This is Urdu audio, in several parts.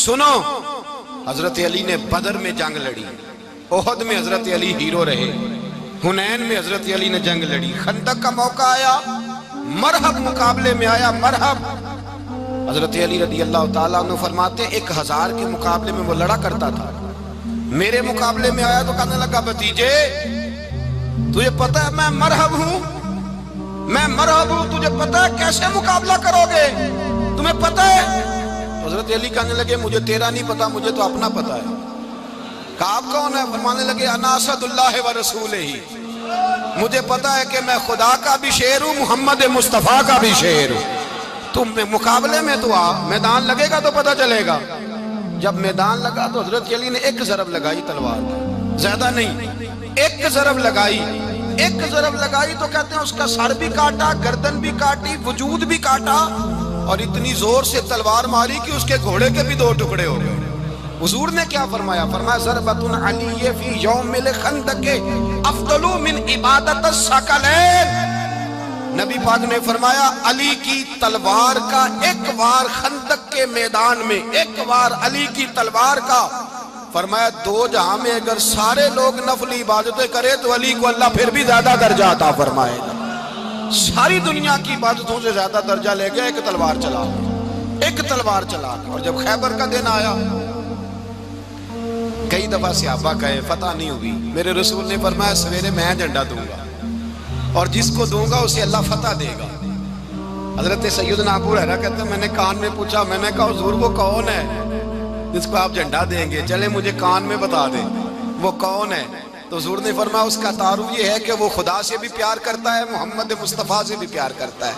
سنو، حضرت علی نے بدر میں جنگ لڑی، احد میں حضرت علی ہیرو رہے، حنین میں حضرت علی نے جنگ لڑی، خندق کا موقع آیا، مرحب مقابلے میں آیا، مرحب۔ حضرت علی رضی اللہ تعالیٰ عنہ فرماتے 1000 کے مقابلے میں وہ لڑا کرتا تھا، میرے مقابلے میں آیا تو کہنے لگا بھتیجے تجھے پتہ ہے میں مرحب ہوں، میں مرحب ہوں، تجھے پتہ ہے کیسے مقابلہ کرو گے، تمہیں پتہ ہے؟ حضرت علی کہنے لگے مجھے تیرا نہیں پتا، مجھے تو اپنا پتہ ہے۔ کہا آپ کون ہے؟ فرمانے لگے انا اسد اللہ و رسولہ، مجھے پتا ہے کہ میں خدا کا بھی شیر ہوں، محمد مصطفیٰ کا بھی شیر ہوں۔ تم مقابلے میں تو آ، میدان لگے گا تو پتہ چلے گا۔ جب میدان لگا تو حضرت علی نے ایک ضرب لگائی تلوار کی، زیادہ نہیں، ایک ضرب لگائی، ایک ضرب لگائی تو کہتے ہیں اس کا سر بھی کاٹا، گردن بھی کاٹی، وجود بھی کاٹا، اور اتنی زور سے تلوار ماری کہ اس کے گھوڑے کے بھی 2 ٹکڑے ہو گئے۔ حضور نے کیا فرمایا؟ فرمایا ضربۃ علی فی یوم الخندق افضل من عبادت الثقلین۔ نبی پاک نے فرمایا علی کی تلوار کا ایک وار خندق کے میدان میں، ایک وار علی کی تلوار کا، فرمایا 2 جہاں میں اگر سارے لوگ نفلی عبادتیں کرے تو علی کو اللہ پھر بھی زیادہ درجہ عطا فرمائے گا۔ ساری دنیا کی عبادتوں سے زیادہ درجہ لے گیا ایک تلوار چلا، ایک تلوار چلا۔ اور جب خیبر کا دن آیا، کئی دفعہ صحابہ کہے فتح نہیں ہوئی، میرے رسول نے فرمایا سویرے میں جھنڈا دوں گا اور جس کو دوں گا اسے اللہ فتح دے گا۔ حضرت سیدنا ابو ہریرہ کہتے ہیں میں نے کان میں پوچھا، میں نے کہا حضور وہ کون ہے جس کو آپ جھنڈا دیں گے؟ چلے مجھے کان میں بتا دیں وہ کون ہے۔ تو حضور نے فرمایا اس کا تعارف یہ ہے کہ وہ خدا سے بھی پیار کرتا ہے، محمد مصطفیٰ سے بھی پیار کرتا ہے۔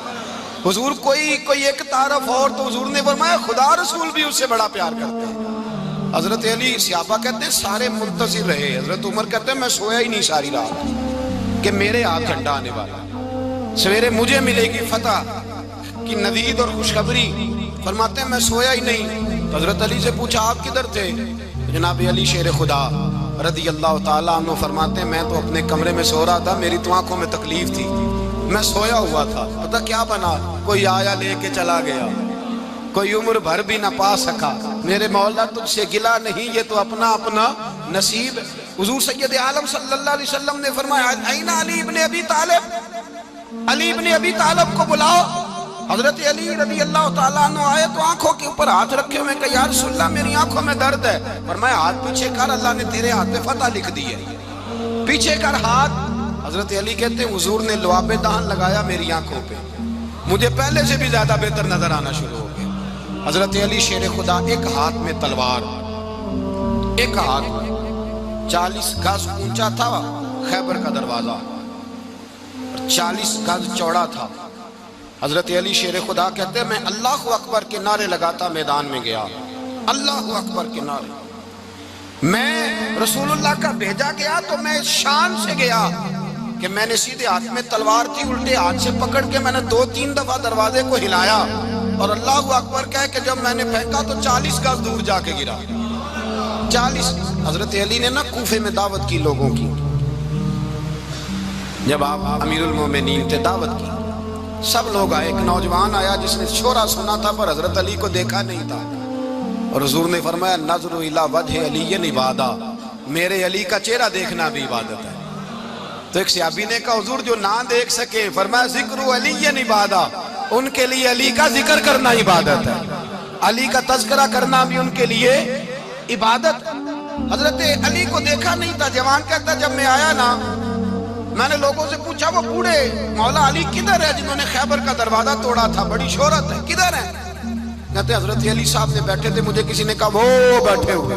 حضور کوئی ایک تعارف اور، تو حضور نے فرمایا خدا رسول بھی اس سے بڑا پیار کرتے ہیں۔ حضرت علی صحابہ کہتے ہیں سارے منتظر رہے، حضرت عمر کہتے ہیں میں سویا ہی نہیں ساری رات کہ میرے ہاتھ جھنڈا آنے والا، سویرے مجھے ملے گی فتح کی نوید اور خوشخبری۔ فرماتے ہیں میں سویا ہی نہیں۔ حضرت علی سے پوچھا آپ کدھر تھے؟ جناب علی شیر خدا رضی اللہ تعالیٰ عنہ فرماتے ہیں میں تو اپنے کمرے میں سو رہا تھا، میری تو آنکھوں میں تکلیف تھی، میں سویا ہوا تھا، پتہ کیا بنا؟ کوئی آیا لے کے چلا گیا، کوئی عمر بھر بھی نہ پا سکا۔ میرے مولا تجھ سے گلا نہیں، یہ تو اپنا اپنا نصیب۔ حضور سید عالم صلی اللہ علیہ وسلم نے فرمایا این علی ابن ابی طالب، علی ابن ابی طالب کو بلاؤ۔ حضرت علی رضی اللہ تعالیٰ عنہ آئے تو آنکھوں کے اوپر ہاتھ رکھے ہوئے کہ یا رسول اللہ میری آنکھوں میں درد ہے۔ فرمایا ہاتھ پیچھے کر، اللہ نے تیرے ہاتھ میں فتح لکھ دی ہے، پیچھے کر ہاتھ۔ حضرت علی کہتے ہیں حضور نے لعاب دہن لگایا میری آنکھوں پہ، مجھے پہلے سے بھی زیادہ بہتر نظر آنا شروع ہو گیا۔ حضرت علی شیر خدا ایک ہاتھ میں تلوار، ایک ہاتھ 40 گز اونچا تھا خیبر کا دروازہ، 40 گز چوڑا تھا۔ حضرت علی شیر خدا کہتے ہیں میں اللہ اکبر کے نعرے لگاتا میدان میں گیا، اللہ اکبر کے نعرے۔ میں رسول اللہ کا بھیجا گیا تو میں شان سے گیا کہ میں نے سیدھے ہاتھ میں تلوار تھی، الٹے ہاتھ سے پکڑ کے میں نے 2-3 دفعہ دروازے کو ہلایا اور اللہ اکبر کہہ کہ جب میں نے پھینکا تو 40 گز دور جا کے گرا۔ 40۔ حضرت علی نے نا کوفے میں دعوت کی لوگوں کی، جب آپ امیر المومنین تھے دعوت کی، سب لوگ آئے۔ ایک نوجوان آیا جس نے شورا سنا تھا پر حضرت علی کو دیکھا نہیں تھا، اور حضور نے فرمایا نظر الی وجہ علی عبادہ، میرے علی کا چہرہ دیکھنا بھی عبادت ہے۔ تو ایک صحابی نے کہا حضور جو نہ دیکھ سکے، فرمایا ذکر علی عبادہ، ان کے لیے علی کا ذکر کرنا عبادت ہے، علی کا تذکرہ کرنا بھی ان کے لیے عبادت۔ حضرت علی کو دیکھا نہیں تھا۔ جوان کہتا جب میں آیا نا میں نے لوگوں سے پوچھا وہ بوڑھے مولا علی کدھر ہے جنہوں نے خیبر کا دروازہ توڑا تھا، بڑی شہرت ہے، کدھر ہے؟ کہتے حضرت علی صاحب نے بیٹھے تھے، مجھے کسی نے کہا وہ بیٹھے ہوئے۔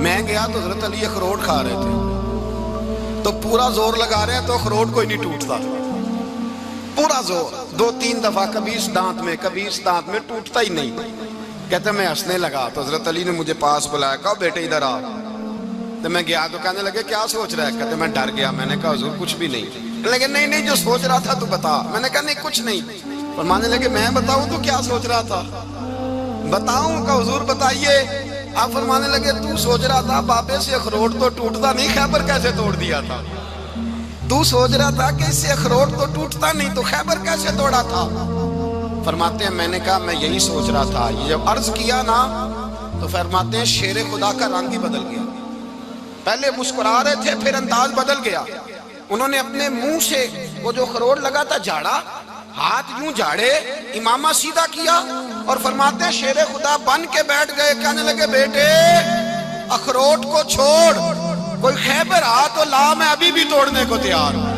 میں گیا تو حضرت علی اخروٹ کھا رہے تھے، تو پورا زور لگا رہے ہیں تو اخروٹ کوئی نہیں ٹوٹتا، پورا زور 2-3 دفعہ، کبھی اس دانت میں کبھی اس دانت میں، ٹوٹتا ہی نہیں۔ کہتے میں ہنسنے لگا تو حضرت علی نے مجھے پاس بلایا، کہا بیٹے ادھر آ۔ تو میں گیا تو کہنے لگے کیا سوچ رہا ہے؟ کہتے میں ڈر گیا۔ میں نے کہا حضور کچھ بھی نہیں۔ لیکن نہیں جو سوچ رہا تھا تو بتا۔ میں نے کہا نہیں کچھ نہیں۔ فرمانے لگے میں بتاؤں تو کیا سوچ رہا تھا؟ بتاؤں؟ کہ حضور بتائیے۔ آپ فرمانے لگے تو سوچ رہا تھا بابے سے اخروٹ تو ٹوٹتا نہیں، خیبر کیسے توڑ دیا تھا؟ تو سوچ رہا تھا کہ اس سے اخروٹ تو ٹوٹتا نہیں تو خیبر کیسے توڑا تھا؟ فرماتے ہیں میں نے کہا میں یہی سوچ رہا تھا. یہ جب عرض کیا نا تو فرماتے ہیں شیر خدا کا رنگ ہی بدل گیا. پہلے مسکرا رہے تھے پھر انداز بدل گیا. انہوں نے اپنے منہ سے وہ جو خروٹ لگا تھا جھاڑا, ہاتھ یوں جھاڑے, امامہ سیدھا کیا اور فرماتے ہیں شیر خدا بن کے بیٹھ گئے. کہنے لگے بیٹے اخروٹ کو چھوڑ, کوئی خیبر آ تو لا, میں ابھی بھی توڑنے کو تیار ہوں.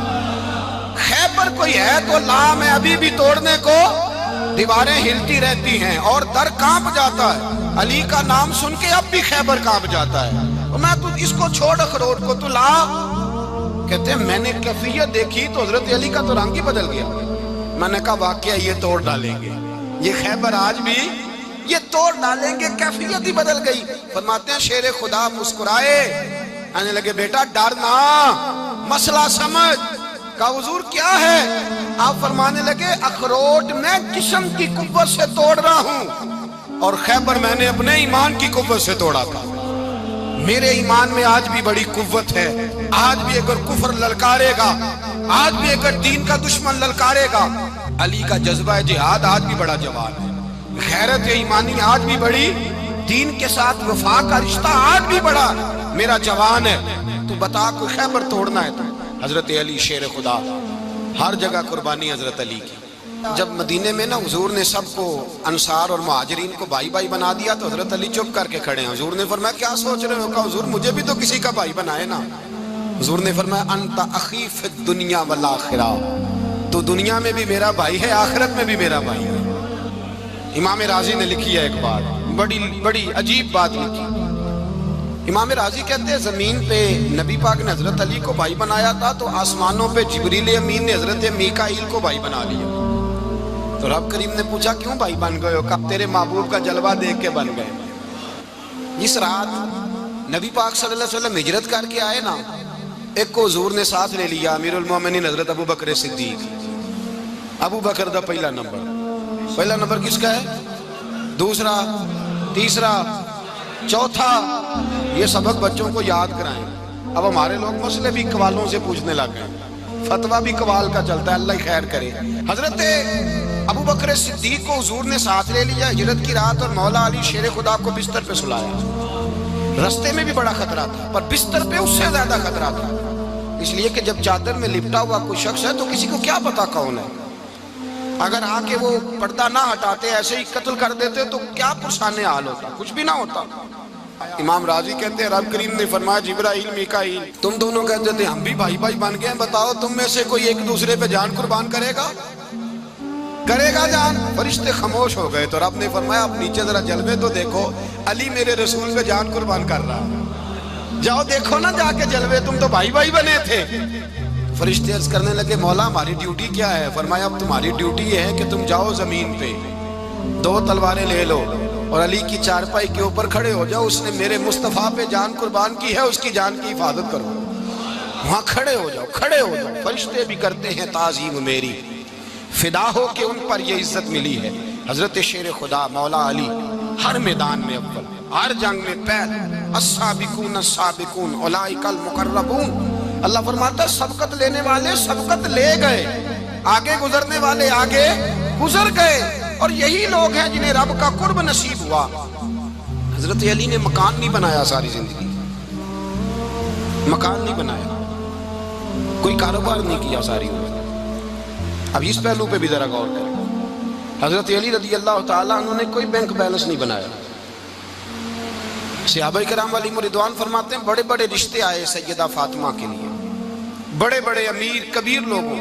خیبر کوئی ہے تو لا, میں ابھی بھی توڑنے کو. دیواریں ہلتی رہتی ہیں اور در کانپ جاتا ہے. علی کا نام سن کے اب بھی خیبر کانپ جاتا ہے. میں تو اس کو چھوڑ اخروٹ کو, تو لا. کہتے ہیں میں نے کیفیت دیکھی تو حضرت علی کا تو رنگ ہی بدل گیا. میں نے کہا واقعہ یہ توڑ ڈالیں گے, یہ خیبر آج بھی یہ توڑ ڈالیں گے. کیفیت ہی بدل گئی. فرماتے ہیں شیر خدا مسکرائے, آنے لگے بیٹا ڈرنا, مسئلہ سمجھ. کہا حضور کیا ہے؟ آپ فرمانے لگے اخروٹ میں جسم کی قوت سے توڑ رہا ہوں اور خیبر میں نے اپنے ایمان کی قوت سے توڑا تھا. میرے ایمان میں آج بھی بڑی قوت ہے. آج بھی اگر کفر للکارے گا, آج بھی اگر دین کا دشمن للکارے گا, علی کا جذبہ جہاد آج بھی بڑا جوان ہے. غیرت ایمانی آج بھی بڑی, دین کے ساتھ وفا کا رشتہ آج بھی بڑا میرا جوان ہے. تو بتا کوئی خیبر توڑنا ہے تو حضرت علی شیر خدا, ہر جگہ قربانی حضرت علی کی. جب مدینے میں نا حضور نے سب کو انصار اور مہاجرین کو بھائی بھائی بنا دیا تو حضرت علی چپ کر کے کھڑے ہیں. حضور نے فرمایا کیا سوچ رہے ہو؟ کہا حضور مجھے بھی تو کسی کا بھائی بنائے نا. حضور نے فرمایا انت اخی فی الدنیا والآخرہ, تو دنیا میں بھی میرا بھائی ہے, آخرت میں بھی میرا بھائی ہے. امام راضی نے لکھی ہے ایک بات, بڑی عجیب بات لکھی. امام راضی کہتے ہیں زمین پہ نبی پاک نے حضرت علی کو بھائی بنایا تھا تو آسمانوں پہ جبریل امین نے حضرت میکائیل کو بھائی بنا لیا. تو رب کریم نے پوچھا کیوں بھائی بن گئے ہو؟ کب تیرے محبوب کا جلوہ دیکھ کے بن گئے. اس رات نبی پاک صلی اللہ علیہ وسلم ہجرت کر کے آئے نا, ایک کو حضور نے ساتھ لے لیا, امیر المومنین حضرت ابو بکر صدیق. ابو بکر دا پہلا نمبر کس کا ہے؟ دوسرا, تیسرا, چوتھا. یہ سبق بچوں کو یاد کرائیں. اب ہمارے لوگ مسئلے بھی قوالوں سے پوچھنے لگ گئے, فتویٰ بھی قوال کا چلتا ہے, اللہ خیر کرے. حضرت ابو بکر صدیق کو حضور نے ساتھ لے لیا ہجرت کی رات, اور مولا علی شیر خدا کو بستر پہ سلایا. رستے میں بھی بڑا خطرہ تھا پر بستر پہ اس سے زیادہ خطرہ تھا, اس لیے کہ جب چادر میں لپٹا ہوا کوئی شخص ہے تو کسی کو کیا پتا کون ہے. اگر آ کے وہ پردہ نہ ہٹاتے ایسے ہی قتل کر دیتے تو کیا پرسان حال ہوتا, کچھ بھی نہ ہوتا. امام راضی کہتے ہیں رب کریم نے فرمایا جبرائیل میکائیل تم دونوں کہتے تھے ہم بھی بھائی بھائی بن گئے ہیں, بتاؤ تم میں سے کوئی ایک دوسرے پہ جان قربان کرے گا جان؟ فرشتے خاموش ہو گئے. تو رب نے فرمایا اب نیچے ذرا جلوے تو دیکھو, علی میرے رسول پہ جان قربان کر رہا ہے. جاؤ دیکھو نا جا کے جلوے, تم تو بھائی بھائی بنے تھے. فرشتے عرض کرنے لگے مولا ہماری ڈیوٹی کیا ہے؟ فرمایا اب تمہاری ڈیوٹی یہ ہے کہ تم جاؤ زمین پہ, 2 تلواریں لے لو اور علی کی چارپائی کے اوپر کھڑے ہو جاؤ. اس نے میرے مصطفیٰ پہ جان قربان کی ہے, اس کی جان کی حفاظت کرو. وہاں کھڑے ہو جاؤ. فرشتے بھی کرتے ہیں تعظیم میری, فدا ہو کہ ان پر یہ عزت ملی ہے. حضرت شیر خدا مولا علی ہر میدان میں اول, ہر جنگ میں پہل. السابقون السابقون اولئک المقربون. اللہ فرماتا ہے سبقت لینے والے سبقت لے گئے, آگے گزرنے والے آگے گزر گئے, اور یہی لوگ ہیں جنہیں رب کا قرب نصیب ہوا. حضرت علی نے مکان نہیں بنایا ساری زندگی, مکان نہیں بنایا, کوئی کاروبار نہیں کیا ساری عمر. اب اس پہلو پہ بھی ذرا غور کریں. حضرت علی رضی اللہ تعالیٰ انہوں نے کوئی بینک بیلنس نہیں بنایا. صحابہ کرام علیہم رضوان فرماتے ہیں بڑے بڑے رشتے آئے سیدہ فاطمہ کے لیے, بڑے بڑے امیر کبیر لوگوں.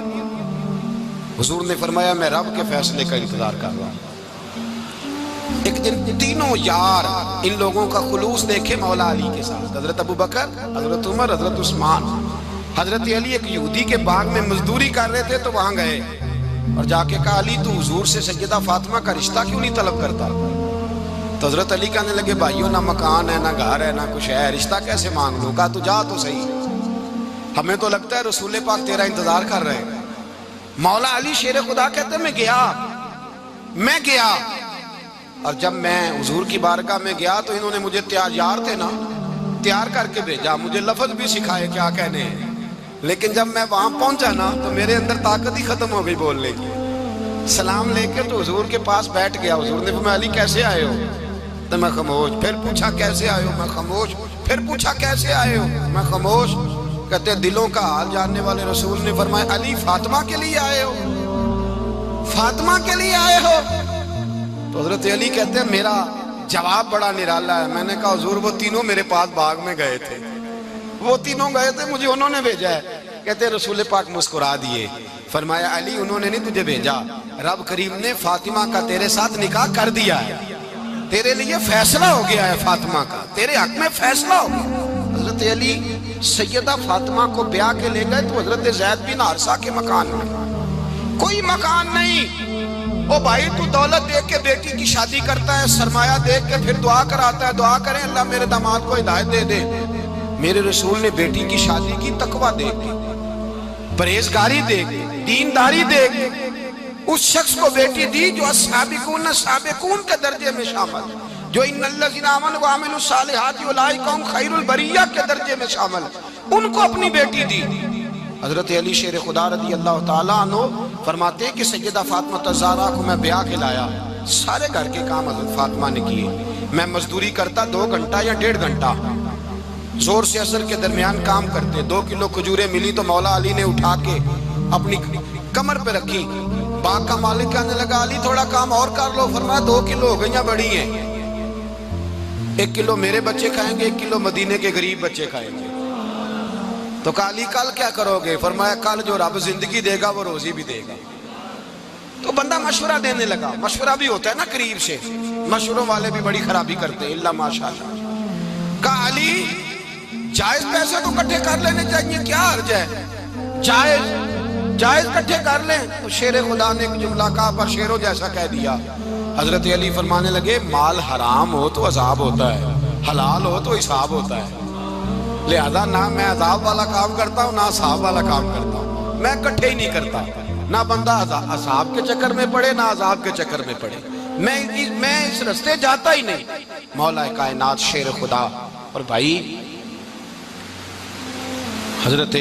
حضور نے فرمایا میں رب کے فیصلے کا انتظار کر رہا ہوں. ایک دن تینوں یار ان لوگوں کا خلوص دیکھے مولا علی کے ساتھ, حضرت ابو بکر, حضرت عمر, حضرت عثمان. حضرت علی ایک یہودی کے باغ میں مزدوری کر رہے تھے تو وہاں گئے اور جا کے کہا علی تو حضور سے سیدہ فاطمہ کا رشتہ کیوں نہیں طلب کرتا؟ تو حضرت علی کہنے لگے بھائیوں نہ مکان ہے, نہ گھر ہے, نہ کچھ ہے, رشتہ کیسے مانگ لوں؟ کہا تو جا تو صحیح, ہمیں تو لگتا ہے رسول پاک تیرا انتظار کر رہے ہیں. مولا علی شیر خدا کہتے ہیں میں گیا اور جب میں حضور کی بارگاہ میں گیا تو انہوں نے مجھے یار تھے نا, تیار کر کے بھیجا, مجھے لفظ بھی سکھائے کیا کہنے ہیں. لیکن جب میں وہاں پہنچا نا تو میرے اندر طاقت ہی ختم ہو گئی بولنے کی. سلام لے کے تو حضور کے پاس بیٹھ گیا. حضور نے فرمایا علی کیسے آئے ہو؟ تو میں خاموش. پھر پوچھا کیسے آئے ہو؟ میں خاموش. پھر پوچھا کیسے آئے ہو؟ میں خاموش. کہتے ہیں دلوں کا حال جاننے والے رسول نے فرمایا علی فاطمہ کے لیے آئے ہو؟ فاطمہ کے لیے آئے ہو؟ تو حضرت علی کہتے ہیں میرا جواب بڑا نرالا ہے. میں نے کہا حضور وہ تینوں میرے پاس باغ میں گئے تھے, وہ تینوں گئے تھے, مجھے انہوں نے بھیجا ہے. کہتے ہیں رسول پاک مسکرا دیے, فرمایا علی انہوں نے نہیں تجھے بھیجا, رب کریم نے فاطمہ کا تیرے ساتھ نکاح کر دیا ہے, تیرے لیے فیصلہ ہو گیا ہے فاطمہ کا, تیرے حق میں فیصلہ ہو گیا. حضرت علی سیدہ فاطمہ کو بیاہ کے لے گئے تو حضرت زید بن حارثہ کے مکان میں, کوئی مکان نہیں. او بھائی تو دولت دیکھ کے بیٹی کی شادی کرتا ہے, سرمایہ دیکھ کے پھر دعا کراتا ہے, دعا کریں اللہ میرے داماد کو ہدایت دے دے. میرے رسول نے بیٹی کی شادی کی تقوی دیکھ کے, پرہیزگاری دیکھ کے, دینداری دیکھ کے اس شخص کو بیٹی دی جو السابقون سابقون کے درجے میں شامل, جو ان الذین آمنوا وعملوا الصالحات اولئک هم خیر البریہ کے درجے میں شامل, ان کو اپنی بیٹی دی. حضرت علی شیر خدا رضی اللہ تعالیٰ عنہ فرماتے ہیں کہ سیدہ فاطمہ الزہرا کو میں بیاہ کے لایا, سارے گھر کے کام حضرت فاطمہ نے کیے. میں مزدوری کرتا 2 گھنٹہ یا 1.5 گھنٹہ, زور سے اثر کے درمیان کام کرتے. 2 کلو کھجوریں ملی تو مولا علی نے اٹھا کے اپنی کمر پہ رکھی. باغ کا مالک کہنے لگا علی تھوڑا کام اور کر لو. فرمایا 2 کلو ہو گئیاں بڑی ہیں, 1 کلو میرے بچے کھائیں گے, 1 کلو مدینے کے غریب بچے کھائیں گے. تو کہا علی کل کیا کرو گے؟ فرمایا کل جو رب زندگی دے گا وہ روزی بھی دے گا. تو بندہ مشورہ دینے لگا. مشورہ بھی ہوتا ہے نا قریب سے, مشوروں والے بھی بڑی خرابی کرتے ہیں اللہ ماشاءاللہ. کہا علی جائز پیسے تو کٹھے کر لینے چاہیے, کیا حرج ہے, جائز کٹھے کر لیں. تو شیر خدا نے ایک جملہ کہا پر شیروں جیسا کہہ دیا. حضرت علی فرمانے لگے مال حرام ہو تو عذاب ہوتا ہے, حلال ہو تو حساب ہوتا ہے. لہذا نہ میں عذاب والا کام کرتا ہوں نہ حساب والا کام کرتا ہوں, میں کٹھے ہی نہیں کرتا. نہ بندہ حساب کے چکر میں پڑے نہ عذاب کے چکر میں پڑے, میں اس رستے جاتا ہی نہیں. مولا کائنات شیر خدا. اور بھائی حضرت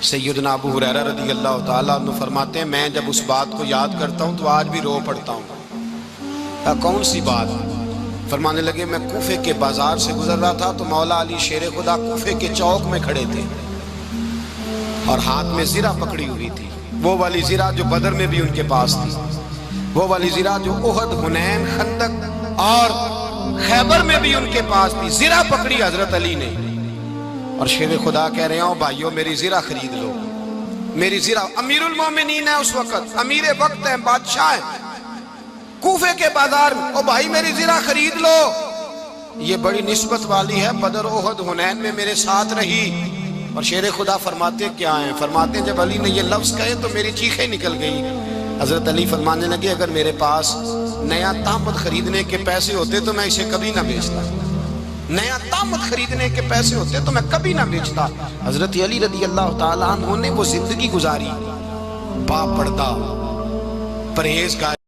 سیدنا ابو ہریرہ رضی اللہ تعالیٰ عنہ فرماتے ہیں میں جب اس بات کو یاد کرتا ہوں تو آج بھی رو پڑتا ہوں. کون سی بات؟ فرمانے لگے میں کوفے کے بازار سے گزر رہا تھا تو مولا علی شیر خدا کوفے کے چوک میں کھڑے تھے اور ہاتھ میں زرہ پکڑی ہوئی تھی, وہ والی زرہ جو بدر میں بھی ان کے پاس تھی, وہ والی زرہ جو احد, حنین, خندق اور خیبر میں بھی ان کے پاس تھی. زرہ پکڑی حضرت علی نے اور شیر خدا کہہ رہے ہوں بھائیو میری زرہ خرید لو. میری زرہ, امیر المومنین ہے اس وقت, امیر وقت ہے, بادشاہ ہے, کوفے کے بازار میں, او بھائی میری زرہ خرید لو. یہ بڑی نسبت والی ہے, بدر, احد, حنین میں میرے ساتھ رہی. اور شیر خدا فرماتے کیا ہیں؟ فرماتے ہیں جب علی نے یہ لفظ کہے تو میری چیخیں نکل گئی. حضرت علی فرمانے لگے اگر میرے پاس نیا تامت خریدنے کے پیسے ہوتے تو میں اسے کبھی نہ بیچتا, نیا تامت خریدنے کے پیسے ہوتے تو میں کبھی نہ بیچتا. حضرت علی رضی اللہ تعالیٰ عنہ نے وہ زندگی گزاری با پردہ, پرہیزگار.